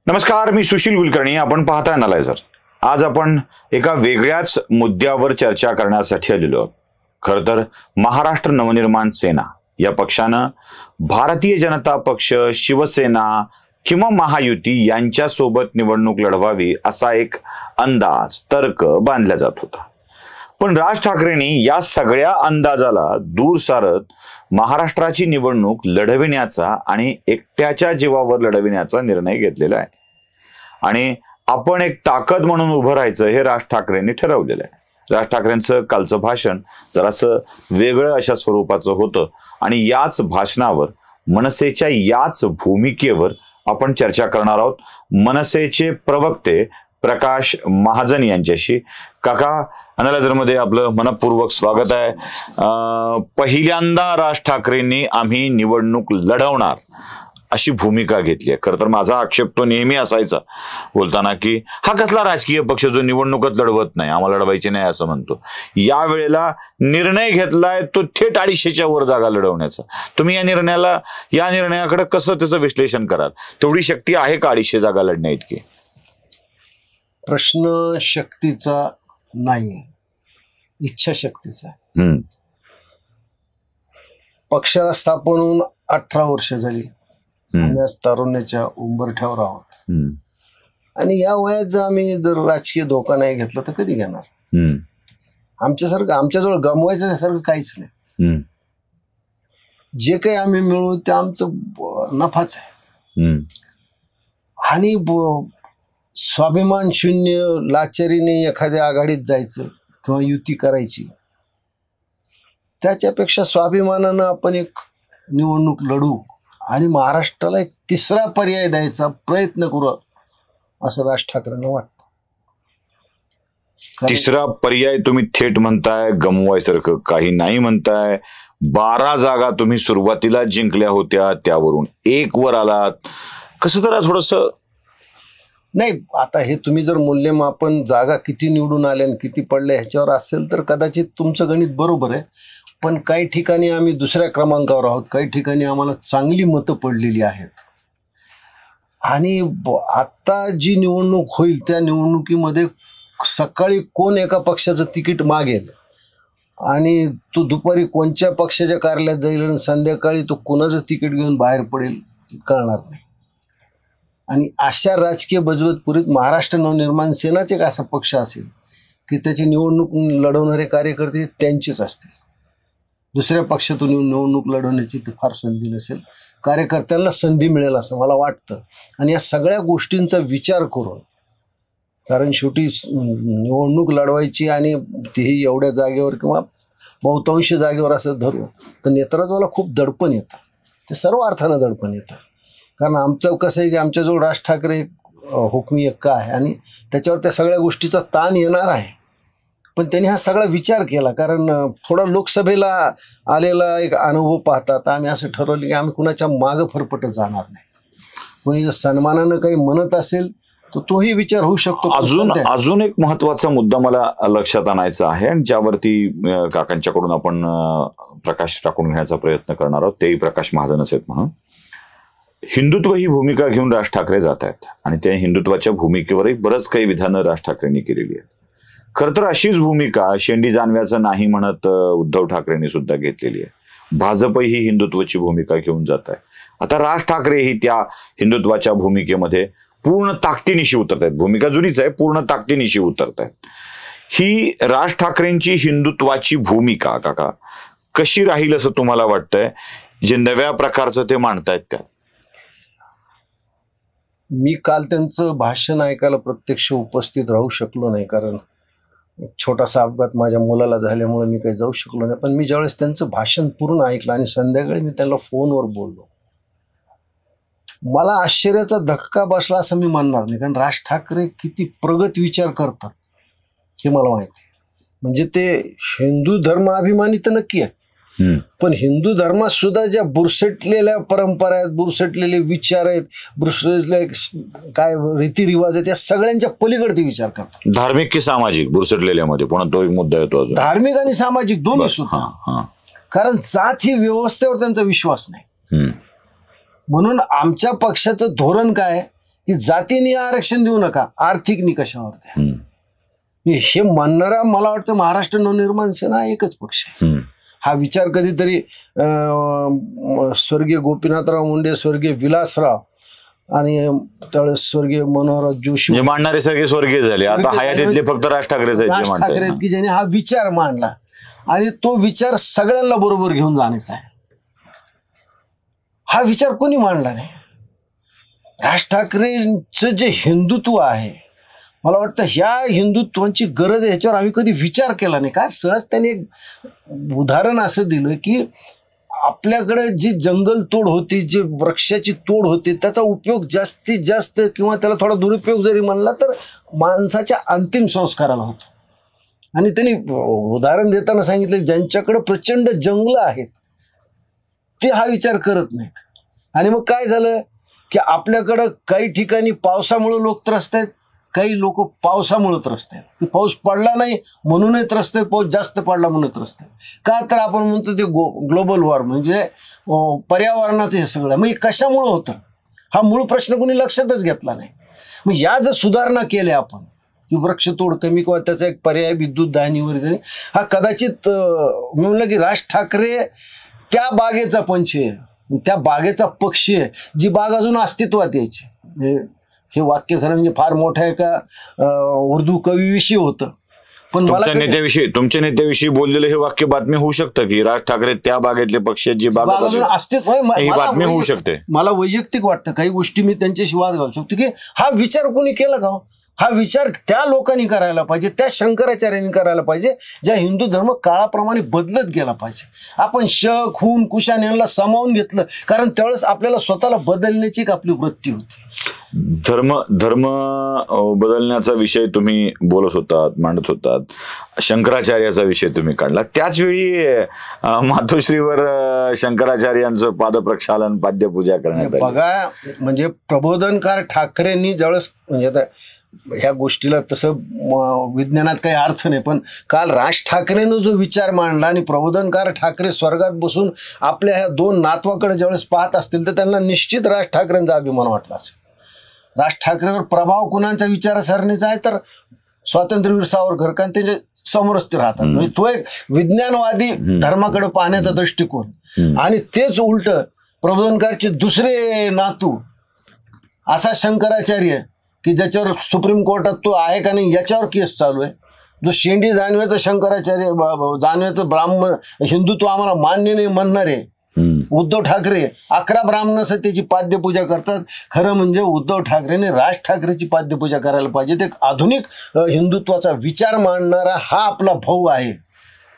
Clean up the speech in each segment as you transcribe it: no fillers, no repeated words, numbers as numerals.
नमस्कार, मी सुशील कुलकर्णी. आपण पाहताय अनालायझर. आज आपण एका वेगळ्याच मुद्द्यावर चर्चा करण्यासाठी आलेलो आहोत. खर तर महाराष्ट्र नवनिर्माण सेना या पक्षानं भारतीय जनता पक्ष, शिवसेना किंवा महायुती यांच्यासोबत निवडणूक लढवावी असा एक अंदाज, तर्क बांधला जात होता. पण राज ठाकरेंनी या सगळ्या अंदाजाला दूर सारत महाराष्ट्राची निवडणूक लढविण्याचा आणि एकट्याच्या जीवावर लढविण्याचा निर्णय घेतलेला आहे. आणि आपण एक ताकद म्हणून उभं राहायचं हे राज ठाकरेंनी ठरवलेलं आहे. राज ठाकरेंचं कालचं भाषण जरासं वेगळं अशा स्वरूपाचं होतं आणि याच भाषणावर, मनसेच्या याच भूमिकेवर आपण चर्चा करणार आहोत. मनसेचे प्रवक्ते प्रकाश महाजन यांच्याशी. काका, अनालायझर मध्ये आपलं मनपूर्वक स्वागत आहे. पहिल्यांदा राज ठाकरेंनी आम्ही निवडणूक लढवणार अशी भूमिका घेतली आहे. खरं तर माझा आक्षेप तो नेहमी असायचा बोलताना की हा कसला राजकीय पक्ष जो निवडणूकच लढवत नाही, आम्हाला लढवायची नाही असं म्हणतो. या वेळेला निर्णय घेतलाय तो थेट 250च्या वर जागा लढवण्याचा. तुम्ही या निर्णयाकडे कसं त्याचं विश्लेषण कराल? तेवढी शक्ती आहे का 250 जागा लढण्या इतकी? प्रश्न शक्तीचा नाही, इच्छा शक्तीचा. पक्षाला स्थापन होऊन 18 वर्ष झाली. आम्ही आज तारुण्याच्या उंबरठ्यावर आहोत आणि या वयात जर आम्ही जर राजकीय धोका नाही घेतला तर कधी घेणार? आमच्याजवळ गमवायचं सारखं काहीच नाही. जे काही आम्ही मिळवू ते आमचं नफाच आहे. आणि स्वाभिमान शून्य लाचारीने एखाद्या आघाडीत जायचं किंवा युती करायची, त्याच्यापेक्षा स्वाभिमानानं आपण एक निवडणूक लढू आणि महाराष्ट्राला एक तिसरा पर्याय द्यायचा प्रयत्न करू असं राज ठाकरेंना वाटतं. तिसरा पर्याय तुम्ही थेट म्हणताय, गमवायसारखं काही नाही म्हणताय. 12 जागा तुम्ही सुरुवातीला जिंकल्या होत्या, त्यावरून 1 वर आलात. कसं जरा थोडस नाही, आता हे तुम्ही जर मूल्यमापन जागा किती निवडून आल्या आणि किती पडल्या ह्याच्यावर असेल तर कदाचित तुमचं गणित बरोबर आहे. पण काही ठिकाणी आम्ही दुसऱ्या क्रमांकावर आहोत, काही ठिकाणी आम्हाला चांगली मतं पडलेली आहेत. आणि आता जी निवडणूक होईल त्या निवडणुकीमध्ये सकाळी कोण एका पक्षाचं तिकीट मागेल आणि तो दुपारी कोणत्या पक्षाच्या कार्यालयात जाईल आणि संध्याकाळी तो कोणाचं तिकीट घेऊन बाहेर पडेल कळणार नाही. आणि अशा राजकीय बजवतपुरीत महाराष्ट्र नवनिर्माण सेनाचे एक असा पक्ष असेल की त्याची निवडणूक लढवणारे कार्यकर्ते त्यांचेच असतील. दुसऱ्या पक्षातून निवडणूक लढवण्याची ती फार संधी नसेल. कार्यकर्त्यांना संधी मिळेल असं मला वाटतं. आणि या सगळ्या गोष्टींचा विचार करून, कारण शेवटी निवडणूक लढवायची आणि तेही एवढ्या जागेवर किंवा बहुतांश जागेवर असं धरू तर नेतृत्वाला खूप दडपण येतं. ते सर्व अर्थानं दडपण येतं. कारण आमचं कसं आहे की आमच्याजवळ राज ठाकरे हुकमी एक्का आहे आणि त्याच्यावर त्या सगळ्या गोष्टीचा ताण येणार आहे. पण त्यांनी हा सगळा विचार केला, कारण थोडा लोकसभेला आलेला एक अनुभव पाहतात आम्ही असं ठरवलं की आम्ही कुणाच्या मागं फरफटत जाणार नाही. कोणी जर सन्मानानं काही म्हणत असेल तर तोही विचार होऊ शकतो. अजून एक महत्वाचा मुद्दा मला लक्षात आणायचा आहे आणि ज्यावरती काकांच्याकडून आपण प्रकाश टाकून घेण्याचा प्रयत्न करणार आहोत, तेही प्रकाश महाजनच आहेत म्हणून. हिंदुत्व ही भूमिका घेऊन राज ठाकरे जात आहेत आणि त्या हिंदुत्वाच्या भूमिकेवरही बरंच काही विधानं राज ठाकरेंनी केलेली आहेत. खर तर अशीच भूमिका शेंडी जानव्याचं नाही म्हणत उद्धव ठाकरेंनी सुद्धा घेतलेली आहे. भाजपही ही हिंदुत्वाची भूमिका घेऊन जात आहे. आता राज ठाकरे ही त्या हिंदुत्वाच्या भूमिकेमध्ये पूर्ण ताकदीनिशी उतरत आहेत. भूमिका जुनीच आहे, पूर्ण ताकदीनिशी उतरत आहेत. ही राज ठाकरेंची हिंदुत्वाची भूमिका काका कशी राहील असं तुम्हाला वाटतंय, जे नव्या प्रकारचं ते मांडतायत त्या? मी काल त्यांचं भाषण ऐकायला प्रत्यक्ष उपस्थित राहू शकलो नाही, कारण एक छोटासा अपघात माझ्या मुलाला झाल्यामुळे मी काही जाऊ शकलो नाही. पण मी ज्यावेळेस त्यांचं भाषण पूर्ण ऐकलं आणि संध्याकाळी मी त्यांना फोनवर बोललो, मला आश्चर्याचा धक्का बसला असं मी म्हणणार नाही. कारण राज ठाकरे किती प्रगत विचार करतात हे मला माहिती आहे. म्हणजे ते हिंदू धर्माभिमानी तर नक्की आहेत, पण हिंदू धर्मात सुद्धा ज्या बुरसटलेल्या परंपरा आहेत, बुरसटलेले विचार आहेत, बुरसटलेले काय रीतिरिवाज आहेत, या सगळ्यांच्या पलीकडे ते विचार करतात. धार्मिक की सामाजिक बुरसटलेल्यामध्ये पुन्हा तो एक मुद्दा येतो. धार्मिक आणि सामाजिक दोन्ही सुद्धा. कारण जात ही व्यवस्थेवर त्यांचा विश्वास नाही. म्हणून आमच्या पक्षाचं धोरण काय की जातीने आरक्षण देऊ नका, आर्थिक निकषावर द्या. हे मानणारा मला वाटतं महाराष्ट्र नवनिर्माण सेना एकच पक्ष आहे. हा विचार कधीतरी स्वर्गीय गोपीनाथराव मुंडे, स्वर्गीय विलासराव आणि त्यावेळेस स्वर्गीय मनोहरराव जोशी मांडणारे सगळे स्वर्गीय झाले. आता हयातीतले फक्त राज ठाकरे ठाकरे की ज्यांनी हा विचार मांडला आणि तो विचार सगळ्यांना बरोबर घेऊन जाण्याचा आहे. हा विचार कोणी मांडला नाही. राज ठाकरेंचं जे हिंदुत्व आहे, मला वाटतं ह्या हिंदुत्वाची गरज आहे ह्याच्यावर आम्ही कधी विचार केला नाही. काय सहज त्यांनी एक उदाहरण असं दिलं की आपल्याकडे जी जंगल तोड होती, जी वृक्षाची तोड होती, त्याचा उपयोग जास्तीत जास्त किंवा त्याला थोडा दुरुपयोग जरी म्हणला तर माणसाच्या अंतिम संस्काराला होतो. आणि त्यांनी उदाहरण देताना सांगितलं ज्यांच्याकडे प्रचंड जंगलं आहेत ते हा विचार करत नाहीत. आणि मग काय झालं की आपल्याकडं काही ठिकाणी पावसामुळे लोक त्रस्त आहेत, काही लोक पावसामुळे त्रस्त आहेत. की पाऊस पडला नाही म्हणूनही त्रस्त आहे, पाऊस जास्त पडला म्हणून त्रस्त आहे. का तर आपण म्हणतो ते ग्लोबल वॉर म्हणजे पर्यावरणाचं हे सगळं. मग हे कशामुळं होतं हा मूळ प्रश्न कोणी लक्षातच घेतला नाही. मग या जर सुधारणा केल्या आपण की वृक्षतोड कमी किंवा त्याचा एक पर्याय विद्युत दाहिनीवर, हा कदाचित मी म्हणलं की राज ठाकरे त्या बागेचा पंच आहे, त्या बागेचा पक्षी आहे जी बाग अजून अस्तित्वात यायची. हे वाक्य खरं म्हणजे फार मोठं आहे का उर्दू कवीविषयी होतं. पण तुमच्या नेत्याविषयी बोललेलं हे वाक्य बातमी होऊ शकतं की राज ठाकरे त्या बागेतले पक्षी जी बाग अजून अस्तित्व ही बातमी होऊ शकते. मला वैयक्तिक वाटतं काही गोष्टी मी त्यांच्याशी वाद घालू शकतो की हा विचार कोणी केला का? हा विचार त्या लोकांनी करायला पाहिजे, त्या शंकराचार्यांनी करायला पाहिजे ज्या हिंदू धर्म काळाप्रमाणे बदलत गेला पाहिजे. आपण शक खून कुशाण यांना सामावून घेतलं कारण त्यावेळेस आपल्याला स्वतःला बदलण्याची एक आपली वृत्ती होती. धर्म बदलण्याचा विषय तुम्ही बोलत होतात, मांडत होतात. शंकराचार्याचा विषय तुम्ही काढला. त्याच वेळी मातोश्रीवर शंकराचार्यांचं पादप्रक्षालन, पाद्यपूजा करण्यात आली. बघा म्हणजे प्रबोधनकार ठाकरेंनी ज्यावेळेस म्हणजे आता ह्या गोष्टीला तसं विज्ञानात काही अर्थ नाही, पण काल राज ठाकरेनं जो विचार मांडला आणि प्रबोधनकार ठाकरे स्वर्गात बसून आपल्या ह्या दोन नातवाकडे ज्यावेळेस पाहत असतील तर त्यांना निश्चित राज ठाकरेंचा अभिमान वाटला असेल. राज ठाकरेवर प्रभाव कुणाच्या विचारसरणीचा आहे तर स्वातंत्र्यवीर सावरकर, कारण त्याच्या समोरच ते राहतात. म्हणजे तो एक विज्ञानवादी धर्माकडे पाहण्याचा दृष्टिकोन. आणि तेच उलट प्रबोधनकारचे दुसरे नातू असा शंकराचार्य की ज्याच्यावर सुप्रीम कोर्टात तो आहे का नाही याच्यावर केस चालू आहे. जो शेंडी जाणव्याचं शंकराचार्य, जाणव्याचं ब्राह्मण हिंदुत्व आम्हाला मान्य नाही म्हणणारे उद्धव ठाकरे 11 ब्राह्मण त्याची पाद्यपूजा करतात. खरं म्हणजे उद्धव ठाकरेने राज ठाकरेची पाद्यपूजा करायला पाहिजे. ते आधुनिक हिंदुत्वाचा विचार मांडणारा हा आपला भाऊ आहे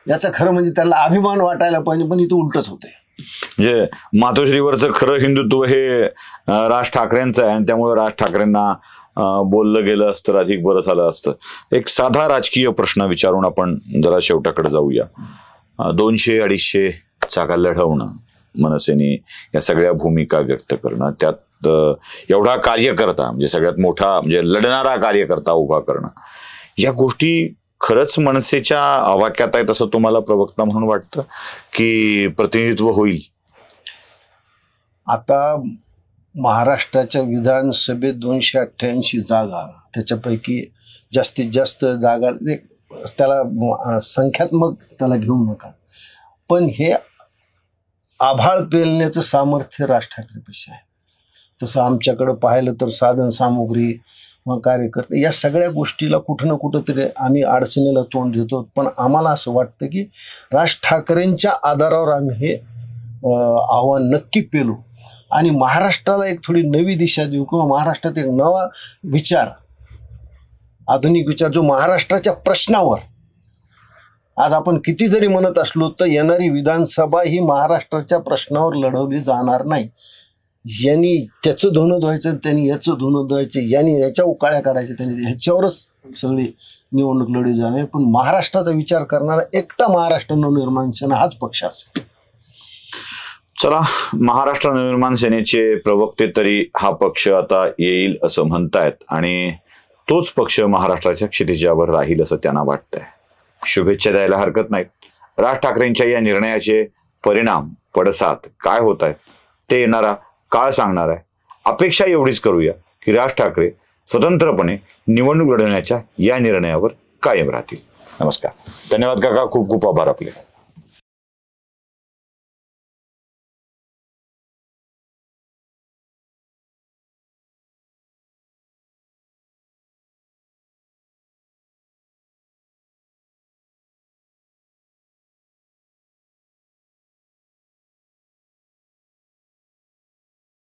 याचा खरं म्हणजे त्याला अभिमान वाटायला पाहिजे, पण इथं उलटच होते. म्हणजे मातोश्रीवरचं खरं हिंदुत्व हे राज ठाकरेंचं आहे आणि त्यामुळे राज ठाकरेंना बोललं गेलं असतं अधिक बरं झालं असतं. एक साधा राजकीय प्रश्न विचारून आपण जरा शेवटाकडे जाऊया. 200-250 जागा लढवणं, मनसेने या सगळ्या भूमिका व्यक्त करणं, त्यात एवढा कार्यकर्ता म्हणजे सगळ्यात मोठा म्हणजे लढणारा कार्यकर्ता उभा करणं, या गोष्टी खरंच मनसेच्या आवाक्यात आहेत असं तुम्हाला प्रवक्ता म्हणून वाटतं की प्रतिनिधित्व होईल? आता महाराष्ट्राच्या विधानसभेत 288 जागा, त्याच्यापैकी जास्तीत जास्त जागा त्याला संख्यात्मक त्याला घेऊ नका, पण हे आभाळ पेलण्याचं सामर्थ्य राज ठाकरेपेक्षा आहे. तसं आमच्याकडं पाहिलं तर साधन सामुग्री किंवा कार्यकर्ते या सगळ्या गोष्टीला कुठं ना कुठं तरी आम्ही अडचणीला तोंड देतो. पण आम्हाला असं वाटतं की राज ठाकरेंच्या आधारावर आम्ही हे आव्हान नक्की पेलू आणि महाराष्ट्राला एक थोडी नवी दिशा देऊ किंवा महाराष्ट्रात एक नवा विचार, आधुनिक विचार जो महाराष्ट्राच्या प्रश्नावर आज आपण किती जरी म्हणत असलो तर येणारी विधानसभा ही महाराष्ट्राच्या प्रश्नावर लढवली जाणार नाही. यांनी त्याचं धुणं धुवायचं, त्यांनी याचं धुणं धुवायचं, यांनी याच्या उकाळ्या काढायच्या, त्यांनी ह्याच्यावरच सगळी निवडणूक लढवली जाणार. पण महाराष्ट्राचा विचार करणारा एकटा महाराष्ट्र नवनिर्माण सेना हाच पक्ष असेल. चला, महाराष्ट्र नवनिर्माण सेनेचे प्रवक्ते तरी हा पक्ष आता येईल असं म्हणतायत आणि तोच पक्ष महाराष्ट्राच्या क्षितिजावर राहील असं त्यांना वाटतंय. शुभेच्छा द्यायला हरकत नाहीत. राज ठाकरेंच्या या निर्णयाचे परिणाम, पडसाद काय होत आहेत ते येणारा काळ सांगणार आहे. अपेक्षा एवढीच करूया की राज ठाकरे स्वतंत्रपणे निवडणूक लढवण्याच्या या निर्णयावर कायम राहतील. नमस्कार. धन्यवाद काका. खूप खूप आभार आपले.